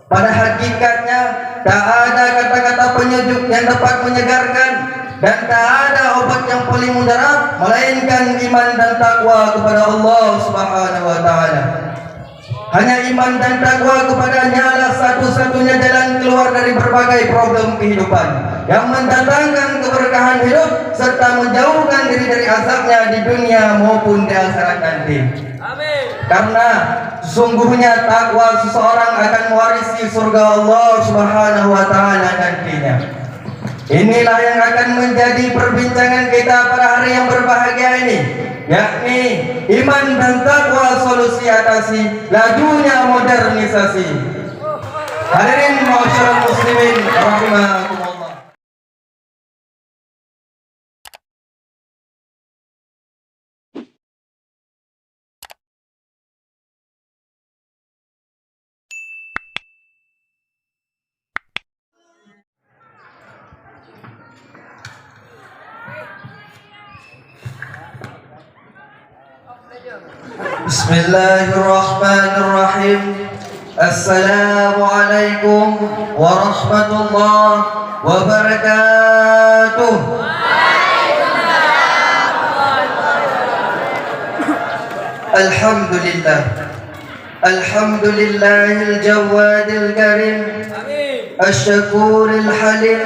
Pada hakikatnya tak ada kata-kata penyejuk yang dapat menyegarkan, dan tak ada obat yang paling mudarat melainkan iman dan takwa kepada Allah Subhanahu wa taala. Hanya iman dan takwa kepadanya lah satu-satunya jalan keluar dari berbagai problem kehidupan, yang mendatangkan keberkahan hidup serta menjauhkan diri dari azabnya di dunia maupun di akhirat nanti. Amin. Karena sesungguhnya takwa seseorang akan mewarisi surga Allah Subhanahu wa taala nantinya. Inilah yang akan menjadi perbincangan kita pada hari yang berbahagia ini, yakni iman dan takwa solusi atasi lajunya modernisasi. Hadirin masyarakat muslimin rahimakumullah. Bismillahirrahmanirrahim. Assalamualaikum warahmatullahi wabarakatuh. Alhamdulillah. Alhamdulillahil jawadil karim. Asy-syakuril halim.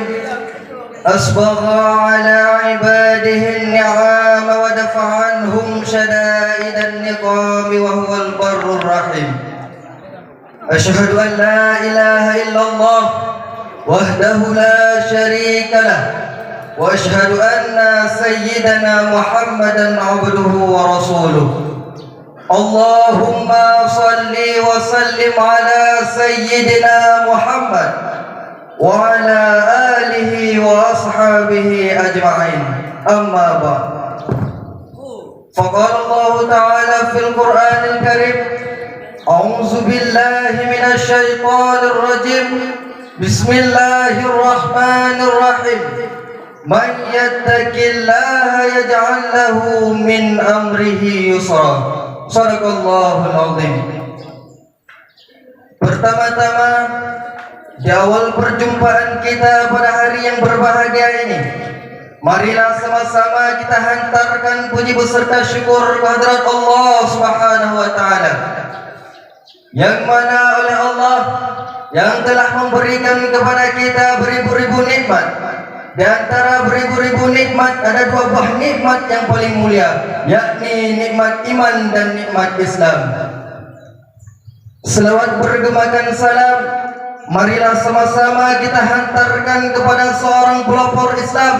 أسبغ على عباده النعام ودفع عنهم شدائد النقام وهو البر الرحيم. أشهد أن لا إله إلا الله وحده لا شريك له، وأشهد أن سيدنا محمدا عبده ورسوله. اللهم صل وسلم على سيدنا محمد وعلى آله وأصحابه أجمعين. أما بعد، فقال الله تعالى في القرآن الكريم: أعوذ بالله من الشيطان الرجيم، بسم الله الرحمن الرحيم. من يتق الله يجعل له من أمره يسرا. صدق الله العظيم. Pertama-tama, di awal perjumpaan kita pada hari yang berbahagia ini, marilah sama-sama kita hantarkan puji beserta syukur kehadirat Allah Subhanahu wa taala, yang mana oleh Allah yang telah memberikan kepada kita beribu-ribu nikmat. Di antara beribu-ribu nikmat ada dua buah nikmat yang paling mulia, yakni nikmat iman dan nikmat Islam. Selawat bergemakan salam marilah sama-sama kita hantarkan kepada seorang pelopor Islam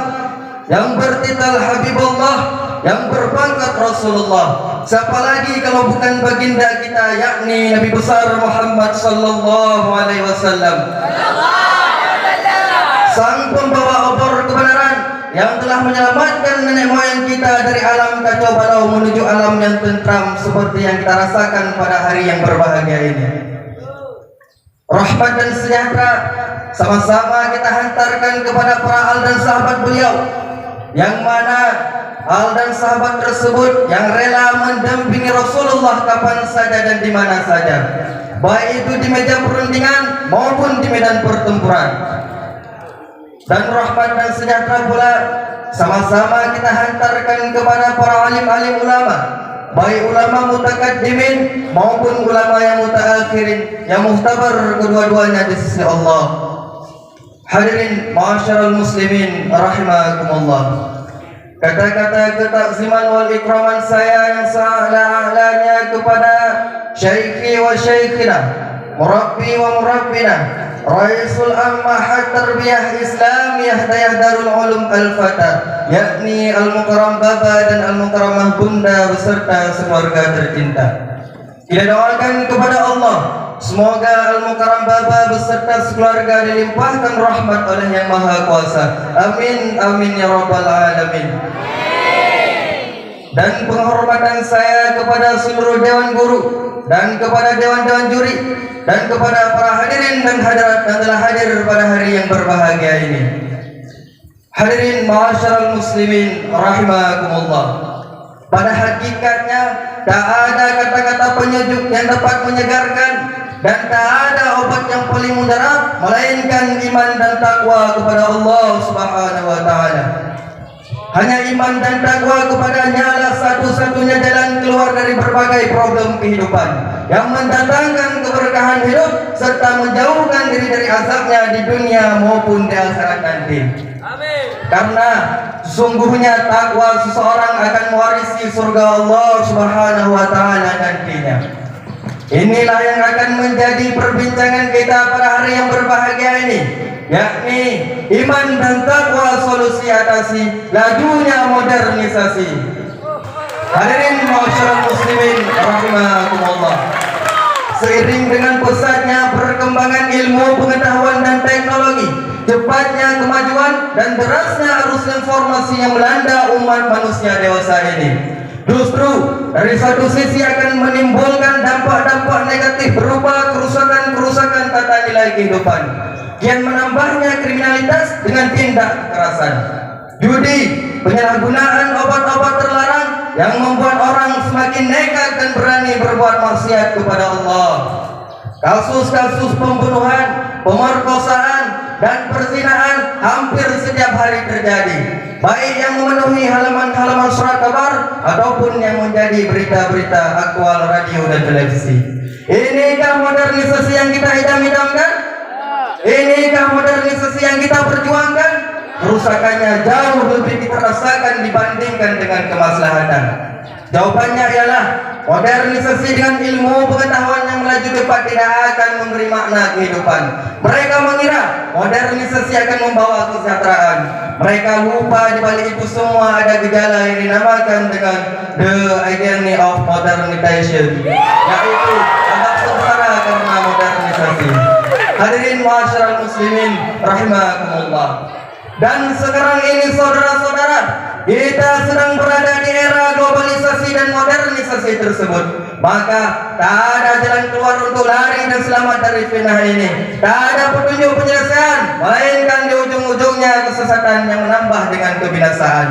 yang bertitel Habibullah, yang berpangkat Rasulullah. Siapa lagi kalau bukan baginda kita, yakni Nabi besar Muhammad sallallahu alaihi wasallam, sang pembawa obor kebenaran yang telah menyelamatkan nenek moyang kita dari alam kacau balau menuju alam yang tentram seperti yang kita rasakan pada hari yang berbahagia ini. Rahmat dan sejahtera sama-sama kita hantarkan kepada para al dan sahabat beliau, yang mana al dan sahabat tersebut yang rela mendampingi Rasulullah kapan saja dan di mana saja, baik itu di meja perundingan maupun di medan pertempuran. Dan rahmat dan sejahtera pula sama-sama kita hantarkan kepada para alim-alim ulama, baik ulama mutakaddimin maupun ulama yang mutaakhirin, yang muhtabar kedua-duanya di sisi Allah. Hadirin ma'asyiral muslimin rahimakumullah. Kata-kata ketakziman wal ikraman saya yang seala-alanya kepada syaikhi wa syaikhina, murabbi wa murabbina, Raisul Ammahat Tarbiyah Islamiyah Dayah Darul Ulum Al-Fatah, yakni Al-Mukarram Baba dan Al-Mukarramah Bunda beserta sekeluarga tercinta. Kita doakan kepada Allah, semoga Al-Mukarram Baba beserta sekeluarga dilimpahkan rahmat oleh Yang Maha Kuasa. Amin, amin ya rabbal alamin. Dan penghormatan saya kepada seluruh dewan guru dan kepada dewan-dewan juri dan kepada para hadirin dan hadirat yang telah hadir pada hari yang berbahagia ini. Hadirin ma'asyiral muslimin rahimakumullah. Pada hakikatnya tak ada kata-kata penyejuk yang dapat menyegarkan, dan tak ada obat yang paling mudarat melainkan iman dan takwa kepada Allah Subhanahu wa taala. Hanya iman dan takwa kepadanya adalah satu-satunya jalan keluar dari berbagai problem kehidupan yang mendatangkan keberkahan hidup serta menjauhkan diri dari azabnya di dunia maupun di akhirat nanti. Amin. Karena sesungguhnya takwa seseorang akan mewarisi surga Allah Subhanahu wa taala nantinya. Inilah yang akan menjadi perbincangan kita pada hari yang berbahagia ini, yakni iman dan takwa solusi atasi lajunya modernisasi. Hadirin masyarakat muslimin rahimakumullah. Seiring dengan pesatnya perkembangan ilmu pengetahuan dan teknologi, cepatnya kemajuan dan derasnya arus informasi yang melanda umat manusia dewasa ini, justru dari satu sisi akan menimbulkan dampak-dampak negatif berupa kerusakan-kerusakan tata nilai kehidupan, kian menambahnya kriminalitas dengan tindak kekerasan, judi, penyalahgunaan obat-obat terlarang yang membuat orang semakin nekat dan berani berbuat maksiat kepada Allah. Kasus-kasus pembunuhan, pemerkosaan, dan perzinahan hampir setiap hari terjadi, baik yang memenuhi halaman-halaman surat kabar ataupun yang menjadi berita-berita aktual radio dan televisi. Inikah modernisasi yang kita idam-idamkan? Inikah modernisasi yang kita perjuangkan? Kerusakannya jauh lebih kita rasakan dibandingkan dengan kemaslahatan. Jawabannya ialah modernisasi dengan ilmu pengetahuan yang melaju cepat tidak akan memberi makna kehidupan. Mereka mengira modernisasi akan membawa kesejahteraan. Mereka lupa di balik itu semua ada gejala yang dinamakan dengan the agony of modernization, yaitu agak sengsara karena modernisasi. Hadirin masyarakat muslimin rahimakumullah. Dan sekarang ini saudara-saudara, kita sedang berada di era globalisasi dan modernisasi tersebut. Maka tak ada jalan keluar untuk lari dan selamat dari fitnah ini. Tak ada petunjuk penyelesaian, melainkan di ujung-ujungnya kesesatan yang menambah dengan kebinasaan.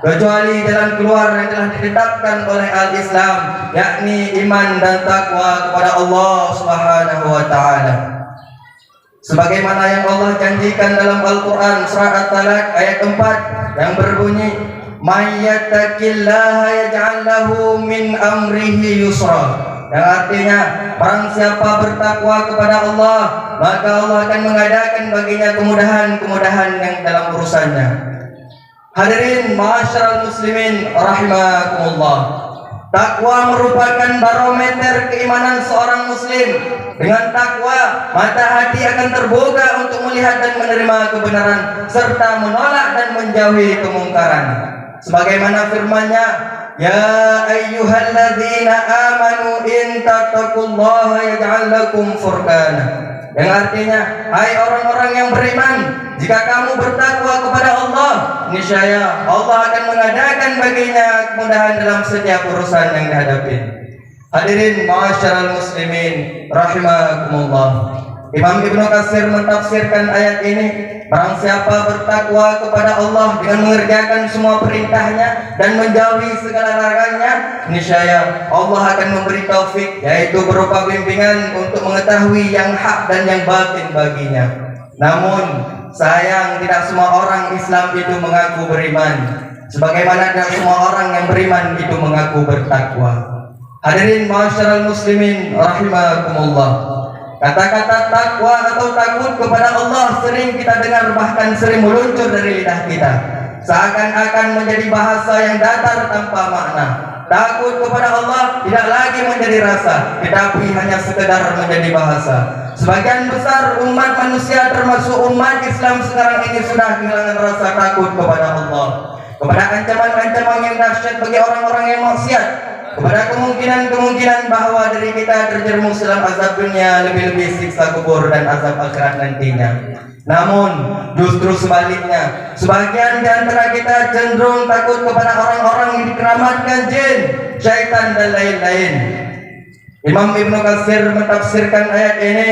Kecuali jalan keluar yang telah ditetapkan oleh Al-Islam, yakni iman dan takwa kepada Allah Subhanahu wa taala. Sebagaimana yang Allah janjikan dalam Al-Quran surah At-Talaq ayat 4 yang berbunyi, "May yattaqillaha yaj'al lahu min amrihi yusra." Yang artinya, barang siapa bertakwa kepada Allah, maka Allah akan mengadakan baginya kemudahan-kemudahan yang dalam urusannya. Hadirin masyarakat muslimin rahimakumullah. Takwa merupakan barometer keimanan seorang muslim. Dengan takwa, mata hati akan terbuka untuk melihat dan menerima kebenaran serta menolak dan menjauhi kemungkaran. Sebagaimana firman-Nya, "Ya ayyuhalladzina amanu in tattaqullaha yaj'al lakum furqana." Yang artinya, hai orang-orang yang beriman, jika kamu bertakwa kepada Allah, niscaya Allah akan mengadakan baginya kemudahan dalam setiap urusan yang dihadapi. Hadirin masyarakat muslimin rahimakumullah. Imam Ibnu Katsir mentafsirkan ayat ini, barang siapa bertakwa kepada Allah dengan mengerjakan semua perintahnya dan menjauhi segala larangannya, niscaya Allah akan memberi taufik, yaitu berupa bimbingan untuk mengetahui yang hak dan yang batin baginya. Namun sayang, tidak semua orang Islam itu mengaku beriman, sebagaimana tidak semua orang yang beriman itu mengaku bertakwa. Hadirin masyarakat muslimin rahimakumullah. Kata-kata takwa atau takut kepada Allah sering kita dengar, bahkan sering meluncur dari lidah kita, seakan-akan menjadi bahasa yang datar tanpa makna. Takut kepada Allah tidak lagi menjadi rasa, tetapi hanya sekedar menjadi bahasa. Sebagian besar umat manusia termasuk umat Islam sekarang ini sudah kehilangan rasa takut kepada Allah, kepada ancaman-ancaman yang dahsyat bagi orang-orang yang maksiat, kepada kemungkinan-kemungkinan bahwa diri kita terjerumus dalam azab dunia, lebih-lebih siksa kubur dan azab akhirat nantinya. Namun justru sebaliknya, sebagian di antara kita cenderung takut kepada orang-orang yang dikeramatkan jin, syaitan dan lain-lain. Imam Ibnu Katsir mentafsirkan ayat ini,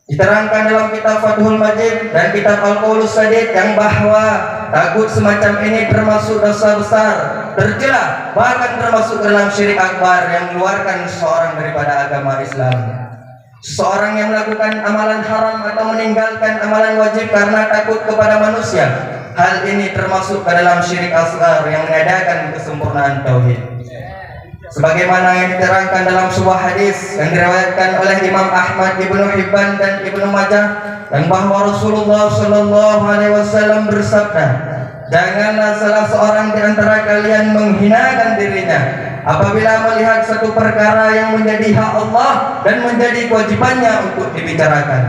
diterangkan dalam kitab Fathul Majid dan kitab Al-Qaulus Sadid, yang bahwa takut semacam ini termasuk dosa besar, tercela, bahkan termasuk dalam syirik akbar yang mengeluarkan seseorang daripada agama Islam. Seseorang yang melakukan amalan haram atau meninggalkan amalan wajib karena takut kepada manusia, hal ini termasuk ke dalam syirik asghar yang meniadakan kesempurnaan tauhid. Sebagaimana yang diterangkan dalam sebuah hadis yang diriwayatkan oleh Imam Ahmad, Ibnu Hibban dan Ibnu Majah, yang bahwa Rasulullah Shallallahu Alaihi Wasallam bersabda, janganlah salah seorang di antara kalian menghinakan dirinya apabila melihat satu perkara yang menjadi hak Allah dan menjadi kewajibannya untuk dibicarakan,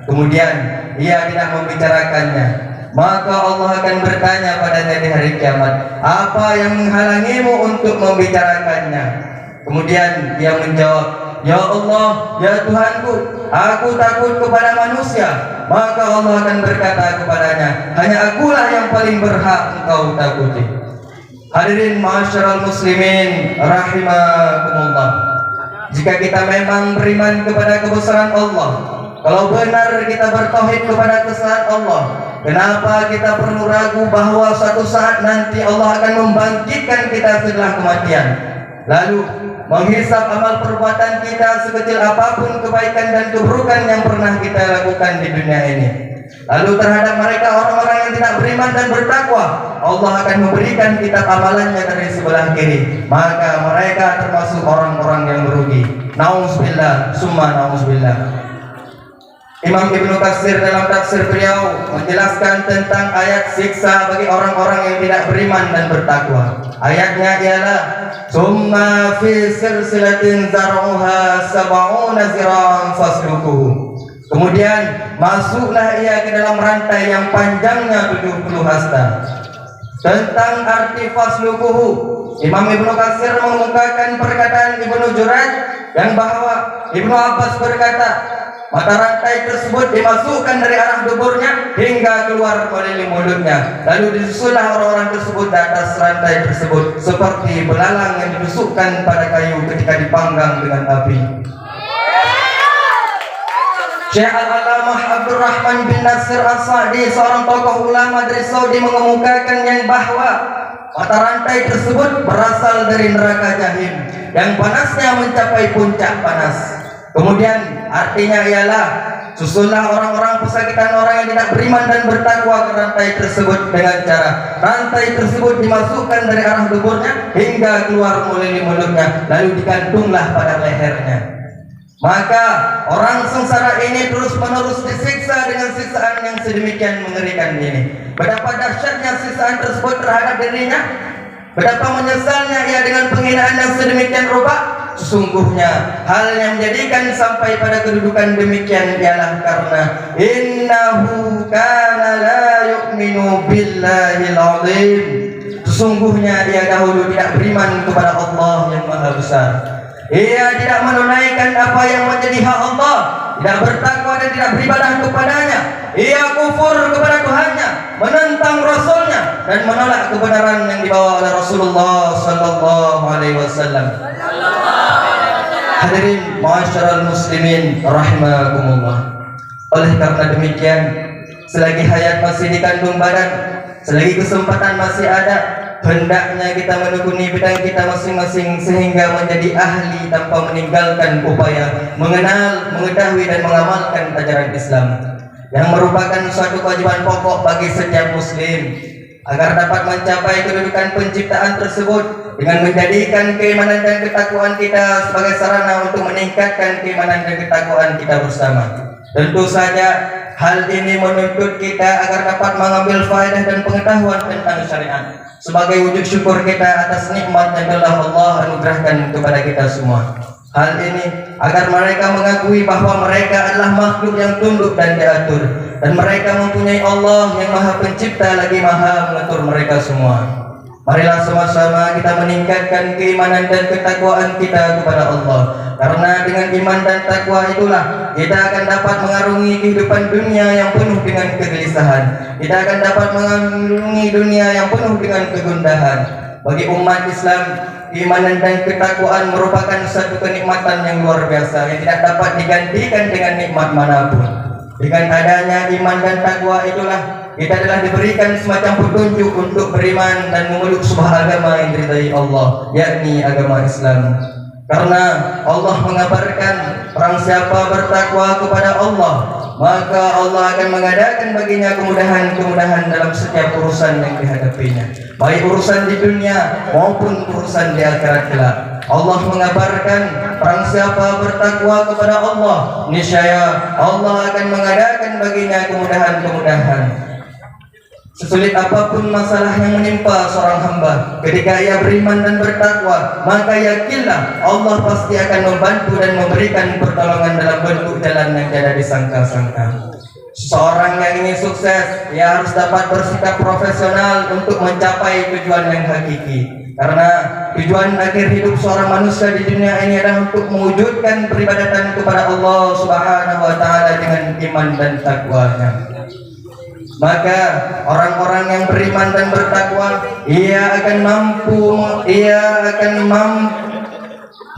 kemudian ia tidak membicarakannya, maka Allah akan bertanya padanya di hari kiamat, apa yang menghalangimu untuk membicarakannya? Kemudian dia menjawab, ya Allah, ya Tuhanku, aku takut kepada manusia. Maka Allah akan berkata kepadanya, hanya akulah yang paling berhak engkau takuti. Hadirin ma'asyiral muslimin rahimakumullah, jika kita memang beriman kepada kebesaran Allah, kalau benar kita bertauhid kepada kebesaran Allah, kenapa kita perlu ragu bahwa suatu saat nanti Allah akan membangkitkan kita setelah kematian, lalu menghisap amal perbuatan kita sekecil apapun kebaikan dan keburukan yang pernah kita lakukan di dunia ini. Lalu terhadap mereka orang-orang yang tidak beriman dan bertakwa, Allah akan memberikan kitab amalannya dari sebelah kiri, maka mereka termasuk orang-orang yang merugi. Nauzubillah, summa nauzubillah. Imam Ibnu Katsir dalam tafsir beliau menjelaskan tentang ayat siksa bagi orang-orang yang tidak beriman dan bertakwa. Ayatnya ialah summa fi silsilatin zar'uha sab'una zira'an fasluquhu. Kemudian masuklah ia ke dalam rantai yang panjangnya 70 hasta. Tentang arti fasluquhu, Imam Ibnu Katsir mengemukakan perkataan Ibnu Jurayj yang bahwa Ibnu Abbas berkata, mata rantai tersebut dimasukkan dari arah duburnya hingga keluar melalui mulutnya, lalu disusullah orang-orang tersebut di atas rantai tersebut seperti belalang yang ditusukkan pada kayu ketika dipanggang dengan api. Syekh Al-Alamah Abdurrahman bin Nasir As-Sa'di, seorang tokoh ulama dari Saudi, mengemukakan yang bahwa mata rantai tersebut berasal dari neraka Jahim yang panasnya mencapai puncak panas. Kemudian artinya ialah susullah orang-orang pesakitan orang yang tidak beriman dan bertakwa ke rantai tersebut dengan cara rantai tersebut dimasukkan dari arah duburnya hingga keluar melalui mulutnya, lalu digantunglah pada lehernya. Maka orang sengsara ini terus-menerus disiksa dengan siksaan yang sedemikian mengerikan ini. Betapa dahsyatnya siksaan tersebut terhadap dirinya, betapa menyesalnya ia dengan penghinaan yang sedemikian rupa. Sesungguhnya hal yang menjadikan sampai pada kedudukan demikian ialah karena innahu kana la yu'minu billahil azim. Sesungguhnya dia dahulu tidak beriman kepada Allah yang maha besar. Ia tidak menunaikan apa yang menjadi hak Allah, tidak bertakwa dan tidak beribadah kepadanya. Ia kufur kepada Tuhannya, menentang Rasulnya, dan menolak kebenaran yang dibawa oleh Rasulullah Sallallahu Alaihi Wasallam. Hadirin ma'asyiral muslimin rahimakumullah. Oleh karena demikian, selagi hayat masih dikandung badan, selagi kesempatan masih ada, hendaknya kita menekuni bidang kita masing-masing sehingga menjadi ahli tanpa meninggalkan upaya mengenal, mengetahui dan mengamalkan ajaran Islam yang merupakan suatu kewajiban pokok bagi setiap muslim agar dapat mencapai kedudukan penciptaan tersebut dengan menjadikan keimanan dan ketakwaan kita sebagai sarana untuk meningkatkan keimanan dan ketakwaan kita bersama. Tentu saja hal ini menuntut kita agar dapat mengambil faedah dan pengetahuan tentang syariat sebagai wujud syukur kita atas nikmat yang telah Allah anugerahkan kepada kita semua. Hal ini agar mereka mengakui bahwa mereka adalah makhluk yang tunduk dan diatur, dan mereka mempunyai Allah yang maha pencipta lagi maha mengatur mereka semua. Marilah sama-sama kita meningkatkan keimanan dan ketakwaan kita kepada Allah, karena dengan iman dan takwa itulah kita akan dapat mengarungi kehidupan dunia yang penuh dengan kegelisahan. Kita akan dapat mengarungi dunia yang penuh dengan kegundahan. Bagi umat Islam, keimanan dan ketakwaan merupakan satu kenikmatan yang luar biasa yang tidak dapat digantikan dengan nikmat manapun. Dengan adanya iman dan takwa itulah kita adalah diberikan semacam petunjuk untuk beriman dan memeluk sebuah agama yang diridai Allah, yakni agama Islam. Karena Allah mengabarkan orang siapa bertakwa kepada Allah, maka Allah akan mengadakan baginya kemudahan-kemudahan dalam setiap urusan yang dihadapinya, baik urusan di dunia maupun urusan di akhirat kelak. Allah mengabarkan orang siapa bertakwa kepada Allah, niscaya Allah akan mengadakan baginya kemudahan-kemudahan. Sesulit apapun masalah yang menimpa seorang hamba, ketika ia beriman dan bertakwa, maka yakinlah Allah pasti akan membantu dan memberikan pertolongan dalam bentuk jalan yang tidak disangka-sangka. Seorang yang ingin sukses, ia harus dapat bersikap profesional untuk mencapai tujuan yang hakiki. Karena tujuan akhir hidup seorang manusia di dunia ini adalah untuk mewujudkan peribadatan kepada Allah Subhanahu wa taala dengan iman dan takwanya. Maka orang-orang yang beriman dan bertakwa, ia akan mampu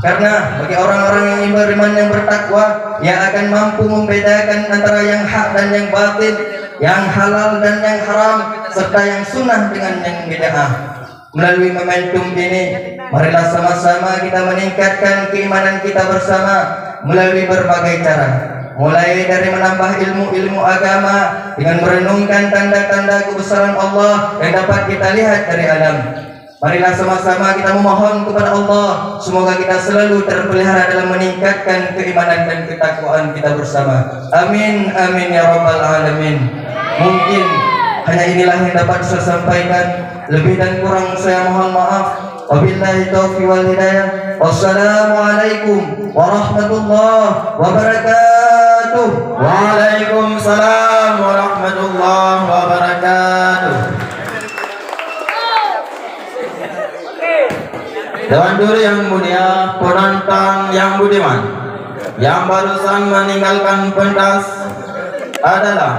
karena bagi orang-orang yang beriman yang bertakwa, ia akan mampu membedakan antara yang hak dan yang batil, yang halal dan yang haram, serta yang sunnah dengan yang bid'ah. Melalui momentum ini, marilah sama-sama kita meningkatkan keimanan kita bersama melalui berbagai cara. Mulai dari menambah ilmu-ilmu agama dengan merenungkan tanda-tanda kebesaran Allah yang dapat kita lihat dari alam. Marilah sama-sama kita memohon kepada Allah, semoga kita selalu terpelihara dalam meningkatkan keimanan dan ketakwaan kita bersama. Amin, amin ya rabbal alamin. Mungkin hanya inilah yang dapat saya sampaikan. Lebih dan kurang saya mohon maaf. Wabillahi taufiq wal hidayah. Wassalamualaikum warahmatullahi wabarakatuh. Waalaikumsalam warahmatullahi wabarakatuh. Dewan Juri yang mulia, penonton yang budiman, yang barusan meninggalkan pentas adalah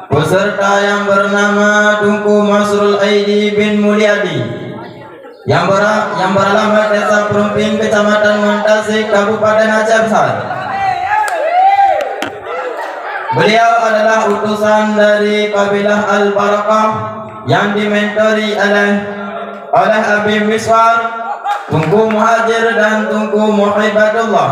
peserta yang bernama Tunku Masrul Aidi bin Mulyadi yang beralamat Desa Perumping, Kecamatan Muntasik, Kabupaten Aceh Besar. Beliau adalah utusan dari kabilah Al-Barakah yang dimentori oleh Habib Miswar, Tunku Muhajir dan Tunku Muhibatullah.